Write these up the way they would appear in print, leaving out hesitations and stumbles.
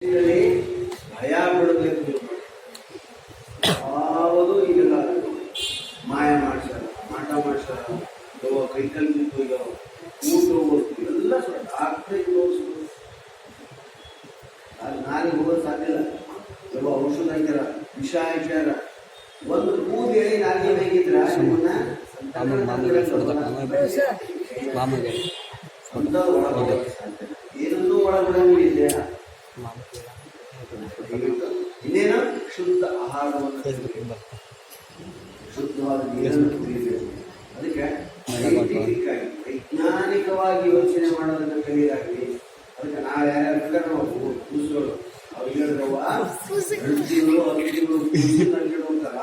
ಭಯ ಬಿಡಬೇಕು. ಯಾವುದು ಈಗೆಲ್ಲ ಮಾಯ ಮಾಡ್ಸಾರ, ಮಾಟ ಮಾಡ್ಸಾರ, ಕೈಕಲ್ ಬಿದ್ದು ಊಟ ಎಲ್ಲ ಡಾಕ್ಟ್ರಿಗೆ ತೋರಿಸ್ಬೋದು. ಅದು ನಾಳೆ ಹೋಗೋದು ಸಾಧ್ಯ ಇಲ್ಲ. ಕೆಲವು ಔಷಧ ಹಾಕ್ಯಾರ, ವಿಷ ಹಾಕ್ಯಾರ. ಒಂದು ಕೂದಿ ಹೇಳಿ ನಾಲ್ಗೆ ಹೇಗಿದ್ರ ನಿಮ್ಮನ್ನ ಏನನ್ನೂ ಒಳಗೊಳಂಗಿಲ್ಲ. ಇನ್ನೇನು ಶುದ್ಧ ಆಹಾರವನ್ನು ಶುದ್ಧವಾದ ನೀರನ್ನು ಕುಡಿಯಬೇಕು. ಅದಕ್ಕೆ ವೈಜ್ಞಾನಿಕವಾಗಿ ಯೋಚನೆ ಮಾಡೋದನ್ನ ಕಲಿಯಾಗಲಿ. ಅದಕ್ಕೆ ನಾವು ಯಾರ್ಯಾರು ಬೇಕಾದ್ರೆ ನಾವು ಕೂಸುಗಳು ಅವ್ರು ಹೇಳಿದ್ರವ ಅಂತಾರ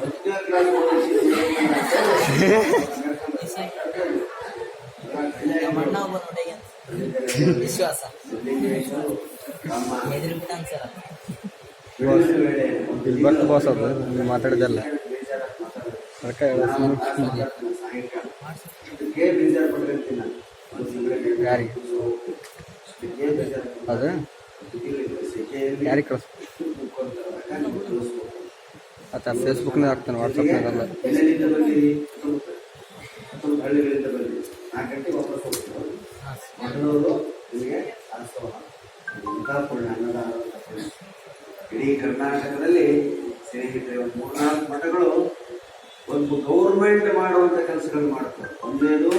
10ನೇ ಕ್ಲಾಸ್ ವಿಶ್ವಾಸ ಬಟ್ ಬಾಸ್ ಅದು ಮಾತಾಡಿದಲ್ಲ ಯಾರಿಗೆ ಅದು ಯಾರಿಗೆ ಕಳಿಸ್ ಆತ ಫೇಸ್ಬುಕ್ನಾಗ ಹಾಕ್ತಾನೆ, ವಾಟ್ಸಪ್ನಾಗಲ್ಲ. ಇಡೀ ಕರ್ನಾಟಕದಲ್ಲಿ ಸ್ನೇಹಿತರೆ ಒಂದು 3-4 ಮಠಗಳು ಒಂದು ಗೌರ್ಮೆಂಟ್ ಮಾಡುವಂತ ಕೆಲಸಗಳು ಮಾಡ್ತಾರೆ. ಒಂದೇದು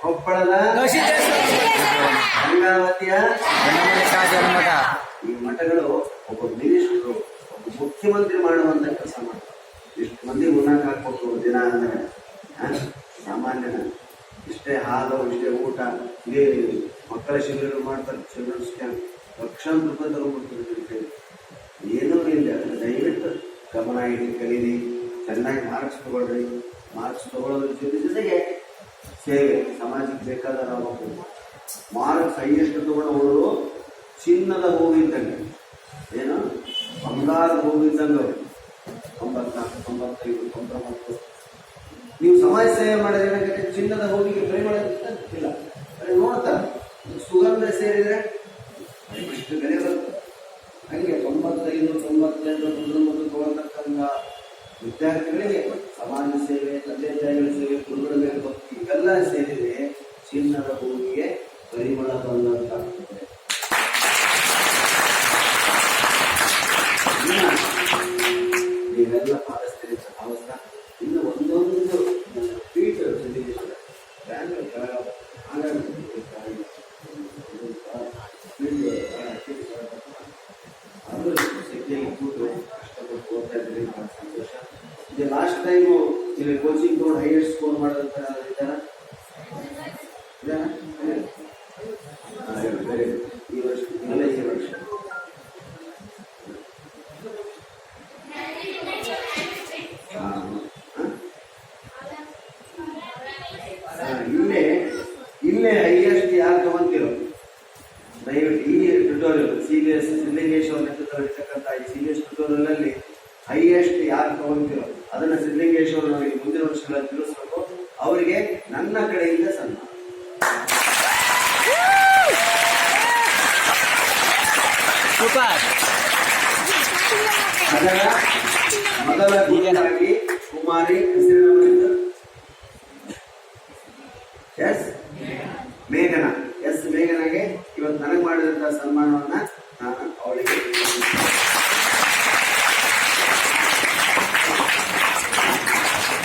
ಕೊಪ್ಪಳದ ಗಂಗಾವತಿಯ ಈ ಮಠಗಳು ಒಬ್ಬ ಮಿನಿಸ್ಟ್ರು, ಒಬ್ಬ ಮುಖ್ಯಮಂತ್ರಿ ಮಾಡುವಂತ ಕೆಲಸ ಮಾಡ್ತಾರೆ. ಇಷ್ಟು ಮಂದಿ ಉಣ್ಣಾಕ ಹಾಕ್ಬೇಕು ದಿನ ಅಂದ್ರೆ ಸಾಮಾನ್ಯನ ಇಷ್ಟೇ ಹಾಲು, ಇಷ್ಟೇ ಊಟ, ಇದೇ ಮಕ್ಕಳ ಶಿಬಿರ ಮಾಡ್ತಾರೆ. ಚಿಲ್ಡ್ರನ್ಸ್ ಕ್ಯಾಂಪ್ ಲಕ್ಷಾಂತರ ರೂಪಾಯಿ ತಗೊಂಡ್ಬಿಡ್ತಾರೆ. ಏನೂ ಇಲ್ಲ. ದಯವಿಟ್ಟು ಗಮನ ಇಟ್ಟು ಕಲೀರಿ, ಚೆನ್ನಾಗಿ ಮಾರ್ಕ್ಸ್ ತಗೊಳ್ರಿ. ಮಾರ್ಕ್ಸ್ ತಗೊಳ್ಳೋದ್ರ ಜೊತೆಗೆ ಸೇವೆ, ಸಮಾಜಕ್ಕೆ ಬೇಕಾದ ನಾವು ಮಾರ್ಕ್ಸ್ ಹೈಯೆಸ್ಟ್ ತಗೊಂಡವರು ಚಿನ್ನದ ಹೂವಿದ್ದಂಗೆ, ಏನು ಬಂಗಾರದ ಹೂವಿದ್ದಂಗೆ 94, 95, 99. ನೀವು ಸಮಾಜ ಸೇವೆ ಮಾಡೋದೇನಾಗುತ್ತೆ? ಚಿನ್ನದ ಹೂವಿಗೆ ಬೆಲೆ ಮಾಡೋದಿಲ್ಲ, ನೋಡ್ತಾ ಸುಗಂಧ ಸೇರಿದ್ರೆ ಇಷ್ಟು ಬೆಲೆ ಬರುತ್ತೆ. ಹಂಗೆ 95, 98, 99 ತಗೊಳ್ತಕ್ಕಂಥ ವಿದ್ಯಾರ್ಥಿಗಳಿಗೆ ಸಮಾಜ ಸೇವೆ, ತಂದೆ ತಾಯಿಗಳ ಸೇವೆ, ಗುರುಗಳ ಮೇಲೆ ಭಕ್ತಿ ಇವೆಲ್ಲ ಸೇರಿದ್ರೆ ಚಿನ್ನದ ಹೂವಿಗೆ ಪರಿಮಳ ಬಂದಂತಾಗ್ತದೆ. ನೀವೆಲ್ಲ ಪಾಲಿಸ್ತೀರಿ ಅವಸ್ಥಾ. ಇನ್ನು ಒಂದೊಂದು ಪೀಠ ಸಿದ್ದೇಶ್ವರ ಕಷ್ಟಪಟ್ಟು ಓದ್ತಾ ಇದ್ದೀರಿ, ಬಹಳ ಸಂತೋಷ. ಇದು ಲಾಸ್ಟ್ ಟೈಮು ಇಲ್ಲಿ ಕೋಚಿಂಗ್ ತಗೊಂಡು ಹೈಯೆಸ್ಟ್ ಸ್ಕೋರ್ ಮಾಡೋದಂತ ಇದ್ದಾರ? ಈ ವರ್ಷ ಇಲ್ಲ, ಈ ವರ್ಷ ಇಲ್ಲೇ ಹೈಯೆಸ್ಟ್ ಯಾರು ತಗೊಂತಿರೋ ದಯವಿಟ್ಟು ಈ ಟ್ಯುಟೋರಿಯಲ್ CBS ಸಿದ್ಧಲಿಂಗೇಶ್ವರ ನೇತೃತ್ವದಲ್ಲಿ ಇರ್ತಕ್ಕಂಥ ಈ CBS ಟ್ಯುಟೋರಿಯಲ್ ಅಲ್ಲಿ ಹೈಯೆಸ್ಟ್ ಯಾರು ತಗೊಂತಿರೋ ಅದನ್ನ ಸಿದ್ಧಲಿಂಗೇಶ್ವರ ಅವರಿಗೆ ಮುಂದಿನ ವರ್ಷಗಳಲ್ಲಿ ತಿಳಿಸ್ಬೇಕು. ಅವರಿಗೆ ನನ್ನ ಕಡೆಯಿಂದ ಸನ್ಮಾನ. ಅದರ ಮೊದಲ ಗುರಿಯಾಗಿ ಕುಮಾರಿ ಹೆಸರಿನ ಮೇಘನಾ, ಮೇಘನಾಗೆ ಇವತ್ತು ನನಗೆ ಮಾಡಿದಂತಹ ಸನ್ಮಾನವನ್ನ ನಾನು ಅವಳಿಗೆ